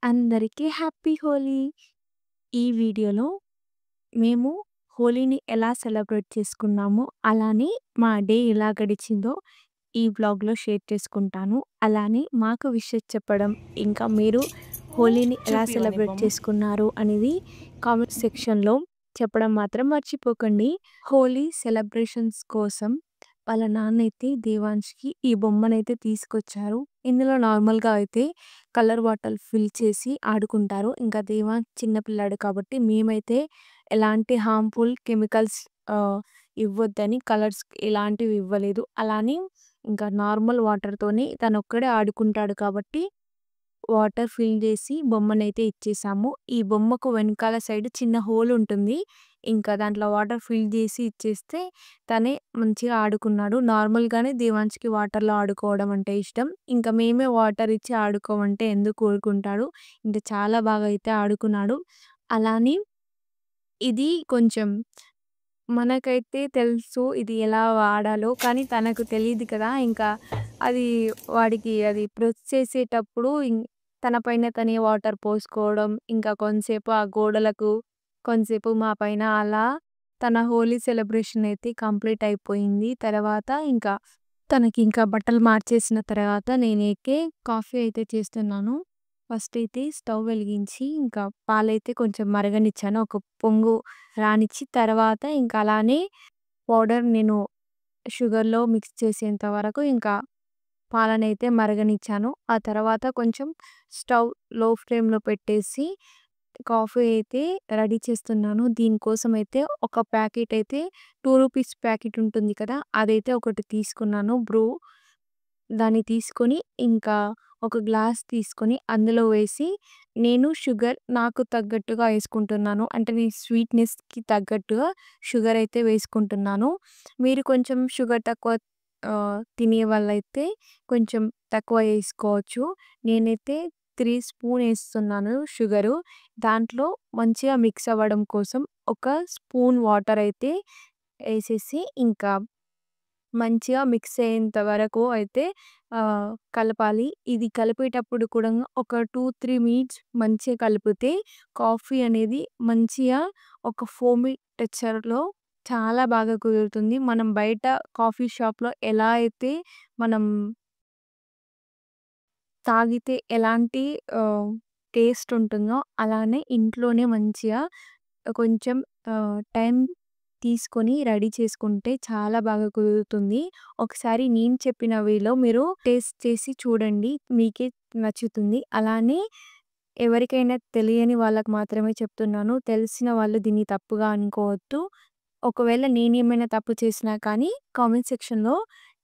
అందరికీ హ్యాపీ హోలీ. ఈ వీడియోలో మేము హోలీని ఎలా సెలబ్రేట్ చేసుకున్నామో, అలానే మా డే ఎలా గడిచిందో ఈ వ్లాగ్‌లో షేర్ చేసుకుంటాను. అలానే మాకు విషెస్ చెప్పడం, ఇంకా మీరు హోలీని ఎలా చూపివ్వని సెలబ్రేట్ బొమ్మ. చేసుకున్నారు అనేది కామెంట్ సెక్షన్‌లో చెప్పడం మాత్రం మర్చిపోకండి. హోలీ సెలబ్రేషన్స్ కోసం వాళ్ళ నాన్నయితే దేవాన్ష్‌కి ఈ బొమ్మనైతే తీసుకొచ్చారు. ఇందులో నార్మల్‌గా అయితే కలర్ బాటిల్ ఫిల్ చేసి ఆడుకుంటారు. ఇంకా దేవాంశ్ చిన్న పిల్లాడు కాబట్టి మేమైతే ఎలాంటి హార్మ్‌ఫుల్ కెమికల్స్ ఇవ్వొద్దని కలర్స్ ఇలాంటివి ఇవ్వలేదు. అలానే ఇంకా నార్మల్ వాటర్‌తోనే తనొక్కడే ఆడుకుంటాడు కాబట్టి వాటర్ ఫిల్ చేసి బొమ్మనైతే ఇచ్చేసాము. ఈ బొమ్మకు వెనకాల సైడ్ చిన్న హోల్ ఉంటుంది. ఇంకా దాంట్లో వాటర్ ఫిల్ చేసి ఇచ్చేస్తే తనే మంచిగా ఆడుకున్నాడు. నార్మల్‌గానే దేవాంష్‌కి వాటర్‌లో ఆడుకోవడం అంటే ఇష్టం. ఇంకా మేమే వాటర్ ఇచ్చి ఆడుకోమంటే ఎందుకు ఊరుకుంటాడు. ఇంకా చాలా బాగా అయితే ఆడుకున్నాడు. అలానే ఇది కొంచెం మనకైతే తెలుసు ఇది ఎలా వాడాలో. కానీ తనకు తెలీదు కదా! ఇంకా అది వాడికి అది ప్రెస్ చేసేటప్పుడు తన పైన తనే వాటర్ పోసుకోవడం, ఇంకా కొంతసేపు ఆ గోడలకు, కొంతసేపు మా పైన అలా తన హోలీ సెలబ్రేషన్ అయితే కంప్లీట్ అయిపోయింది. తర్వాత ఇంకా తనకింకా బట్టలు మార్చేసిన తర్వాత నేనైతే కాఫీ అయితే చేస్తున్నాను. ఫస్ట్ అయితే స్టవ్ వెలిగించి ఇంకా పాలైతే కొంచెం మరగనిచ్చాను. ఒక పొంగు రానిచ్చి తర్వాత ఇంకా అలానే పౌడర్ నేను షుగర్‌లో మిక్స్ చేసేంత వరకు ఇంకా పాలనైతే మరగనిచ్చాను. ఆ తర్వాత కొంచెం స్టవ్ లో ఫ్లేమ్‌లో పెట్టేసి కాఫీ అయితే రెడీ చేస్తున్నాను. దీనికోసం అయితే ఒక ప్యాకెట్ అయితే రూ. 2 ప్యాకెట్ ఉంటుంది కదా! అదైతే ఒకటి తీసుకున్నాను బ్రూ. దాన్ని తీసుకొని ఇంకా ఒక గ్లాస్ తీసుకొని అందులో వేసి నేను షుగర్ నాకు తగ్గట్టుగా యేసుకుంటున్నాను. అంటే నేను స్వీట్‌నెస్‌కి తగ్గట్టుగా షుగర్ అయితే వేసుకుంటున్నాను. మీరు కొంచెం షుగర్ తక్కువ తినే వాళ్ళైతే కొంచెం తక్కువ యేసుకోవచ్చు. నేనైతే 3 స్పూన్ యేస్తున్నాను షుగరు. దాంట్లో మంచిగా మిక్స్ అవ్వడం కోసం ఒక స్పూన్ వాటర్ అయితే యేసేసి ఇంకా మంచిగా మిక్స్ అయ్యేంత వరకు అయితే కలపాలి. ఇది కలిపేటప్పుడు కూడా ఒక 2, 3 మినిట్స్ మంచిగా కలిపితే కాఫీ అనేది మంచిగా ఒక ఫోమీ టెక్స్చర్‌లో చాలా బాగా కుదురుతుంది. మనం బయట కాఫీ షాప్‌లో ఎలా అయితే మనం తాగితే ఎలాంటి టేస్ట్ ఉంటుందో అలానే ఇంట్లోనే మంచిగా కొంచెం టైం తీసుకొని రెడీ చేసుకుంటే చాలా బాగా కుదురుతుంది. ఒకసారి నేను చెప్పిన వేలో మీరు టేస్ట్ చేసి చూడండి. మీకే నచ్చుతుంది. అలానే ఎవరికైనా తెలియని వాళ్ళకి మాత్రమే చెప్తున్నాను. తెలిసిన వాళ్ళు దీన్ని తప్పుగా అనుకోవద్దు. ఒకవేళ నేనేమైనా తప్పు చేసినా కానీ కామెంట్ సెక్షన్‌లో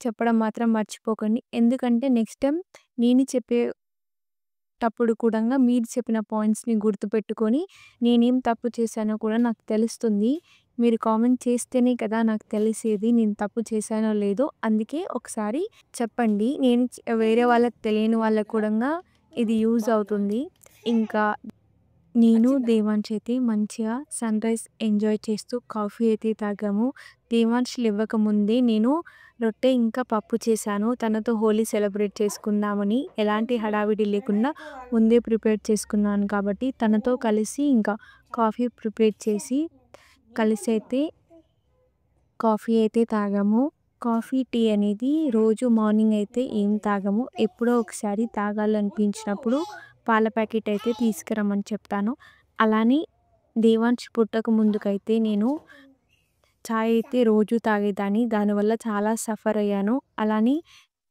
చెప్పడం మాత్రం మర్చిపోకండి. ఎందుకంటే నెక్స్ట్ టైమ్ నేను చెప్పేటప్పుడు కూడంగా మీరు చెప్పిన పాయింట్స్‌ని గుర్తుపెట్టుకొని నేనేం తప్పు చేశానో కూడా నాకు తెలుస్తుంది. మీరు కామెంట్ చేస్తేనే కదా నాకు తెలిసేది నేను తప్పు చేశానో లేదో. అందుకే ఒకసారి చెప్పండి. నేను వేరే వాళ్ళకి తెలియని వాళ్ళకి కూడంగా ఇది యూజ్ అవుతుంది. ఇంకా నేను, వచ్చిందా? దేవాంష్ అయితే మంచిగా సన్‌రైజ్ ఎంజాయ్ చేస్తూ కాఫీ అయితే తాగాము. దేవాంష్ లెవ్వకముందే నేను రొట్టె ఇంకా పప్పు చేశాను. తనతో హోలీ సెలబ్రేట్ చేసుకుందామని ఎలాంటి హడావిడి లేకుండా ముందే ప్రిపేర్ చేసుకున్నాను కాబట్టి తనతో కలిసి ఇంకా కాఫీ ప్రిపేర్ చేసి కలిసైతే కాఫీ అయితే తాగాము. కాఫీ, టీ అనేది రోజు మార్నింగ్ అయితే ఏం తాగము. ఎప్పుడో ఒకసారి తాగాలనిపించినప్పుడు పాల ప్యాకెట్ అయితే తీసుకురమ్మని చెప్తాను. అలానే దేవాంష్ పుట్టక ముందుకైతే నేను చాయ్ అయితే రోజు తాగేదాన్ని. దానివల్ల చాలా సఫర్ అయ్యాను. అలానే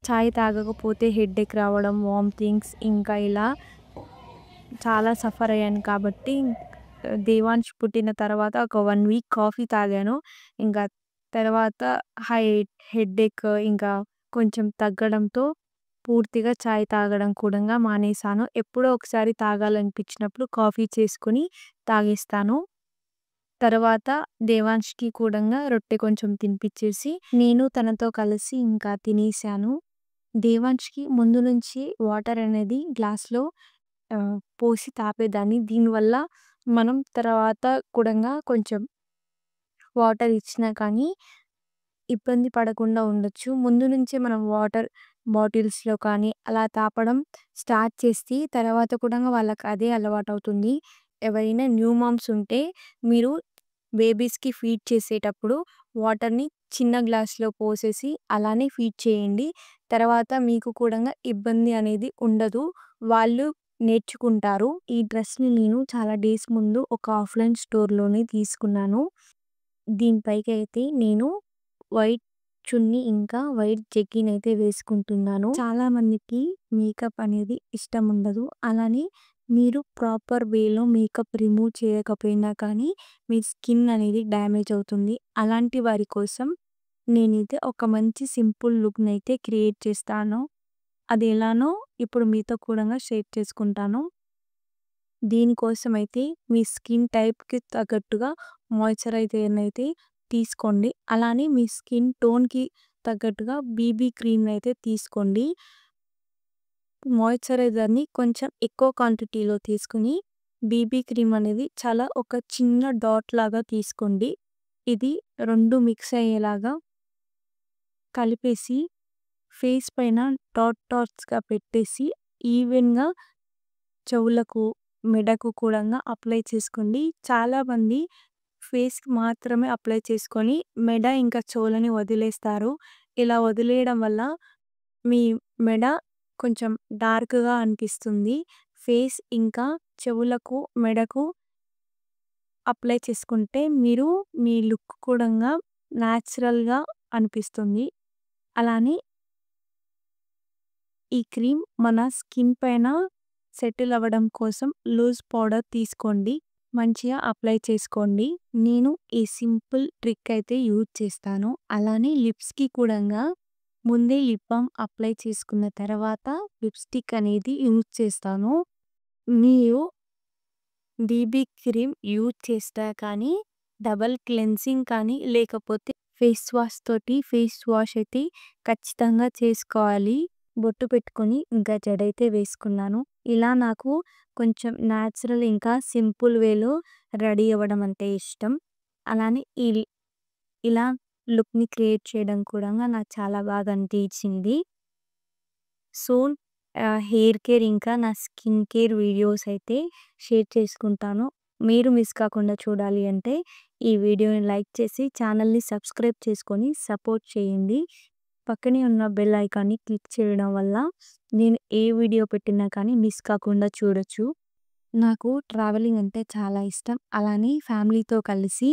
చాయ్ తాగకపోతే హెడేక్ రావడం, వామిటింగ్స్ ఇంకా ఇలా చాలా సఫర్ అయ్యాను కాబట్టి దేవాంష్ పుట్టిన తర్వాత ఒక 1 వీక్ కాఫీ తాగాను. ఇంకా తర్వాత హై హెడేక్ ఇంకా కొంచెం తగ్గడంతో పూర్తిగా చాయ్ తాగడం కూడంగా మానేశాను. ఎప్పుడో ఒకసారి తాగాలనిపించినప్పుడు కాఫీ చేసుకొని తాగేస్తాను. తర్వాత దేవాంష్‌కి కూడంగా రొట్టె కొంచెం తినిపిచ్చేసి నేను తనతో కలిసి ఇంకా తినేసాను. దేవాంష్‌కి ముందు నుంచి వాటర్ అనేది గ్లాస్‌లో పోసి తాపేదాన్ని. దీనివల్ల మనం తర్వాత కూడంగా కొంచెం వాటర్ ఇచ్చినా కానీ ఇబ్బంది పడకుండా ఉండొచ్చు. ముందు నుంచే మనం వాటర్ బాటిల్స్‌లో కానీ అలా తాపడం స్టార్ట్ చేస్తే తర్వాత కూడా వాళ్ళకి అదే అలవాటవుతుంది. ఎవరైనా న్యూ మామ్స్ ఉంటే మీరు బేబీస్‌కి ఫీడ్ చేసేటప్పుడు వాటర్‌ని చిన్న గ్లాస్‌లో పోసేసి అలానే ఫీడ్ చేయండి. తర్వాత మీకు కూడా ఇబ్బంది అనేది ఉండదు. వాళ్ళు నేర్చుకుంటారు. ఈ డ్రెస్‌ని నేను చాలా డేస్ ముందు ఒక ఆఫ్‌లైన్ స్టోర్‌లోనే తీసుకున్నాను. దీనిపైకైతే నేను వైట్ చున్నీ ఇంకా వైట్ జెగ్గిన్ అయితే వేసుకుంటున్నాను. చాలా మందికి మేకప్ అనేది ఇష్టం ఉండదు. అలానే మీరు ప్రాపర్ వేలో మేకప్ రిమూవ్ చేయకపోయినా కానీ మీ స్కిన్ అనేది డ్యామేజ్ అవుతుంది. అలాంటి వారి కోసం నేనైతే ఒక మంచి సింపుల్ లుక్‌నైతే క్రియేట్ చేస్తాను. అది ఎలానో ఇప్పుడు మీతో కూడా షేర్ చేసుకుంటాను. దీనికోసమైతే మీ స్కిన్ టైప్‌కి తగ్గట్టుగా మాయిశ్చరైజర్‌నైతే తీసుకోండి. అలానే మీ స్కిన్ టోన్‌కి తగ్గట్టుగా బీబీ క్రీమ్‌నైతే తీసుకోండి. మాయిశ్చరైజర్‌ని కొంచెం ఎక్కువ క్వాంటిటీలో తీసుకొని, బీబీ క్రీమ్ అనేది చాలా ఒక చిన్న డాట్ లాగా తీసుకోండి. ఇది 2 మిక్స్ అయ్యేలాగా కలిపేసి ఫేస్ పైన డాట్స్‌గా పెట్టేసి ఈవెన్‌గా చెవులకు, మెడకు కూడంగా అప్లై చేసుకోండి. చాలామంది ఫేస్‌కి మాత్రమే అప్లై చేసుకొని, మెడ ఇంకా చెవులని వదిలేస్తారు. ఇలా వదిలేయడం వల్ల మీ మెడ కొంచెం డార్క్‌గా అనిపిస్తుంది. ఫేస్ ఇంకా చెవులకు, మెడకు అప్లై చేసుకుంటే మీరు మీ లుక్ కూడంగా నేచురల్‌గా అనిపిస్తుంది. అలానే ఈ క్రీమ్ మన స్కిన్ పైన సెటిల్ అవ్వడం కోసం లూజ్ పౌడర్ తీసుకోండి. మంచిగా అప్లై చేసుకోండి. నేను ఈ సింపుల్ ట్రిక్ అయితే యూజ్ చేస్తాను. అలానే లిప్స్‌కి కూడంగా ముందే లిప్ బామ్ అప్లై చేసుకున్న తర్వాత లిప్‌స్టిక్ అనేది యూజ్ చేస్తాను. మీరు బీబీ క్రీమ్ యూజ్ చేస్తా కానీ డబుల్ క్లెన్సింగ్ కానీ లేకపోతే ఫేస్ వాష్ తోటి ఫేస్ వాష్ అయితే ఖచ్చితంగా చేసుకోవాలి. బొట్టు పెట్టుకొని ఇంకా జడైతే వేసుకున్నాను. ఇలా నాకు కొంచెం న్యాచురల్ ఇంకా సింపుల్ వేలో రెడీ అవ్వడం అంటే ఇష్టం. అలానే ఇలా లుక్‌ని క్రియేట్ చేయడం కూడా నాకు చాలా బాగా అనిపించింది. సూన్ హెయిర్ కేర్ ఇంకా నా స్కిన్ కేర్ వీడియోస్ అయితే షేర్ చేసుకుంటాను. మీరు మిస్ కాకుండా చూడాలి అంటే ఈ వీడియోని లైక్ చేసి ఛానల్‌ని సబ్స్క్రైబ్ చేసుకొని సపోర్ట్ చేయండి. పక్కనే ఉన్న బెల్ ఐకాన్‌ని క్లిక్ చేయడం వల్ల నేను ఏ వీడియో పెట్టినా కానీ మిస్ కాకుండా చూడొచ్చు. నాకు ట్రావెలింగ్ అంటే చాలా ఇష్టం. అలానే ఫ్యామిలీతో కలిసి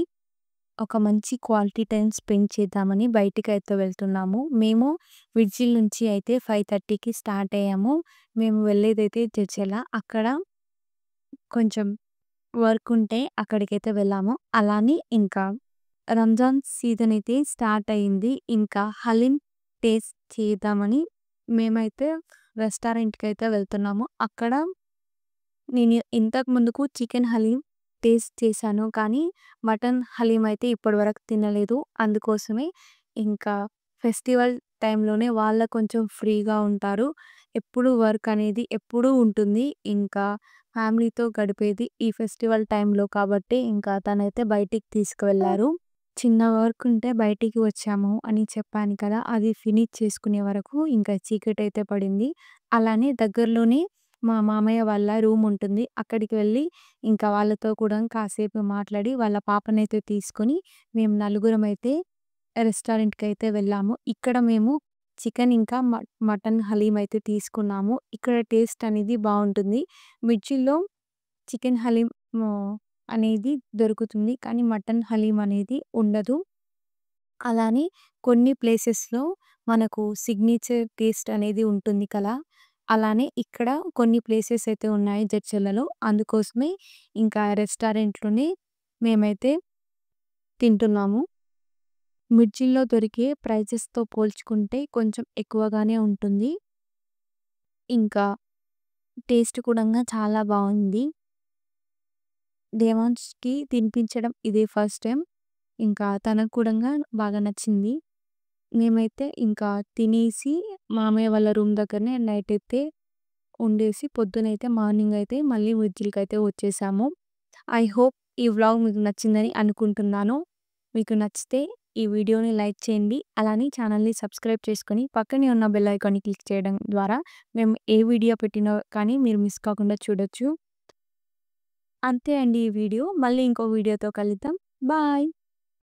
ఒక మంచి క్వాలిటీ టైమ్ స్పెండ్ చేద్దామని బయటికైతే వెళ్తున్నాము. మేము విడ్జిల్ నుంచి అయితే 5:30కి స్టార్ట్ అయ్యాము. మేము వెళ్ళేదైతే జడ్చర్ల. అక్కడ కొంచెం వర్క్ ఉంటే అక్కడికైతే వెళ్ళాము. అలానే ఇంకా రంజాన్ సీజన్ అయితే స్టార్ట్ అయింది. ఇంకా హలీం టేస్ట్ చేద్దామని మేమైతే రెస్టారెంట్‌కైతే వెళ్తున్నాము. అక్కడ నేను ఇంతకు ముందుకు చికెన్ హలీం టేస్ట్ చేశాను. కానీ మటన్ హలీం అయితే ఇప్పటివరకు తినలేదు. అందుకోసమే ఇంకా ఫెస్టివల్ టైంలోనే వాళ్ళు కొంచెం ఫ్రీగా ఉంటారు. ఎప్పుడు వర్క్ అనేది ఎప్పుడూ ఉంటుంది. ఇంకా ఫ్యామిలీతో గడిపేది ఈ ఫెస్టివల్ టైంలో కాబట్టి ఇంకా తనైతే బయటికి తీసుకువెళ్లారు. చిన్న వర్క్ ఉంటే బయటికి వచ్చాము అని చెప్పాను కదా! అది ఫినిష్ చేసుకునే వరకు ఇంకా చీకటైతే పడింది. అలానే దగ్గరలోనే మా మామయ్య వాళ్ళ రూమ్ ఉంటుంది. అక్కడికి వెళ్ళి ఇంకా వాళ్ళతో కూడా కాసేపు మాట్లాడి వాళ్ళ పాపనైతే తీసుకొని మేము నలుగురమైతే రెస్టారెంట్‌కైతే వెళ్ళాము. ఇక్కడ మేము చికెన్ ఇంకా మటన్ హలీం అయితే తీసుకున్నాము. ఇక్కడ టేస్ట్ అనేది బావుంటుంది. మిర్చిలో చికెన్ హలీం అనేది దొరుకుతుంది. కానీ మటన్ హలీం అనేది ఉండదు. అలానే కొన్ని ప్లేసెస్‌లో మనకు సిగ్నేచర్ టేస్ట్ అనేది ఉంటుంది కదా! అలానే ఇక్కడ కొన్ని ప్లేసెస్ అయితే ఉన్నాయి జడ్చర్లలో. అందుకోసమే ఇంకా రెస్టారెంట్‌లోనే మేమైతే తింటున్నాము. మిర్చిల్లో దొరికే ప్రైసెస్‌తో పోల్చుకుంటే కొంచెం ఎక్కువగానే ఉంటుంది. ఇంకా టేస్ట్ కూడంగా చాలా బావుంది. దేవాన్ష్‌కి తినిపించడం ఇదే ఫస్ట్ టైమ్. ఇంకా తనకు కూడంగా బాగా నచ్చింది. మేమైతే ఇంకా తినేసి మామయ్య వాళ్ళ రూమ్ దగ్గరనే నైట్ అయితే ఉండేసి పొద్దునైతే మార్నింగ్ అయితే మళ్ళీ విజిల్‌కైతే వచ్చేసాము. ఐ హోప్ ఈ వ్లాగ్ మీకు నచ్చిందని అనుకుంటున్నాను. మీకు నచ్చితే ఈ వీడియోని లైక్ చేయండి. అలానే ఛానల్‌ని సబ్స్క్రైబ్ చేసుకొని పక్కనే ఉన్న బెల్ ఐకాన్‌ని క్లిక్ చేయడం ద్వారా మేము ఏ వీడియో పెట్టినా కానీ మీరు మిస్ కాకుండా చూడొచ్చు. అంతే అండి ఈ వీడియో. మళ్ళీ ఇంకో వీడియోతో కలుద్దాం. బాయ్.